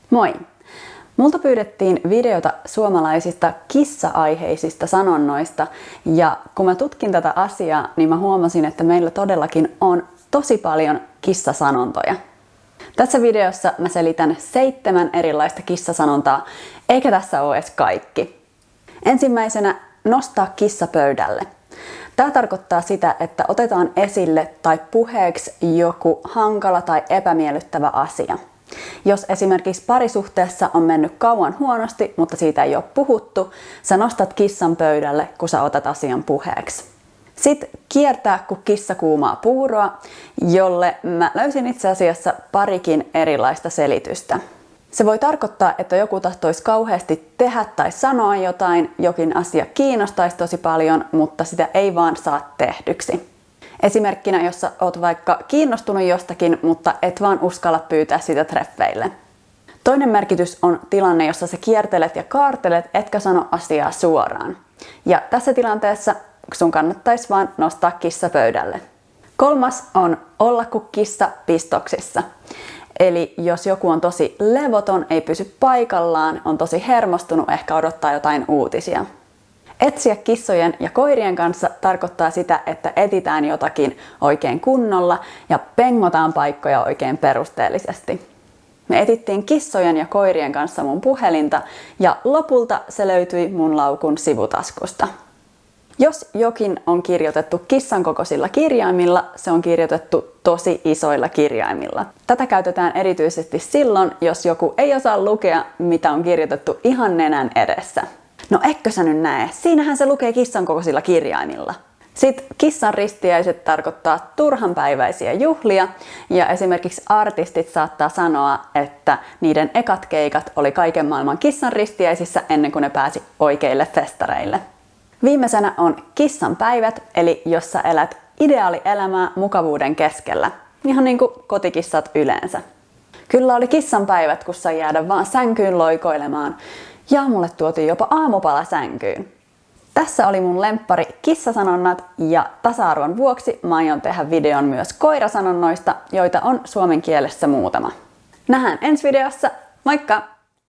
Moi! Multa pyydettiin videota suomalaisista kissa-aiheisista sanonnoista ja kun mä tutkin tätä asiaa, niin mä huomasin, että meillä todellakin on tosi paljon kissasanontoja. Tässä videossa mä selitän 7 erilaista kissasanontaa, eikä tässä ole edes kaikki. Ensimmäisenä nostaa kissa pöydälle. Tämä tarkoittaa sitä, että otetaan esille tai puheeksi joku hankala tai epämiellyttävä asia. Jos esimerkiksi parisuhteessa on mennyt kauan huonosti, mutta siitä ei ole puhuttu, sä nostat kissan pöydälle, kun sä otat asian puheeksi. Sitten kiertää kuin kissa kuumaa puuroa, jolle mä löysin itse asiassa parikin erilaista selitystä. Se voi tarkoittaa, että joku tahtoisi kauheasti tehdä tai sanoa jotain, jokin asia kiinnostaisi tosi paljon, mutta sitä ei vaan saa tehdyksi. Esimerkkinä, jos sä oot vaikka kiinnostunut jostakin, mutta et vaan uskalla pyytää sitä treffeille. Toinen merkitys on tilanne, jossa sä kiertelet ja kaartelet, etkä sano asiaa suoraan. Ja tässä tilanteessa sun kannattaisi vaan nostaa kissa pöydälle. Kolmas on olla kuin kissa pistoksissa. Eli jos joku on tosi levoton, ei pysy paikallaan, on tosi hermostunut, ehkä odottaa jotain uutisia. Etsiä kissojen ja koirien kanssa tarkoittaa sitä, että etsitään jotakin oikein kunnolla ja pengotaan paikkoja oikein perusteellisesti. Me etsittiin kissojen ja koirien kanssa mun puhelinta ja lopulta se löytyi mun laukun sivutaskusta. Jos jokin on kirjoitettu kissan kokoisilla kirjaimilla, se on kirjoitettu tosi isoilla kirjaimilla. Tätä käytetään erityisesti silloin, jos joku ei osaa lukea, mitä on kirjoitettu ihan nenän edessä. No etkö sä nyt näe? Siinähän se lukee kissan kokoisilla kirjaimilla. Sitten kissan ristiäiset tarkoittaa turhanpäiväisiä juhlia ja esimerkiksi artistit saattaa sanoa, että niiden ekat keikat oli kaiken maailman kissan ristiäisissä ennen kuin ne pääsi oikeille festareille. Viimeisenä on kissan päivät, eli jos sä elät ideaalielämää mukavuuden keskellä, ihan niin kuin kotikissat yleensä. Kyllä oli kissan päivät, kun sai jäädä vaan sänkyyn loikoilemaan ja mulle tuotiin jopa aamupala sänkyyn. Tässä oli mun lemppari kissasanonnat ja tasa-arvon vuoksi mä aion tehdä videon myös koirasanonnoista, joita on suomen kielessä muutama. Nähdään ensi videossa, moikka!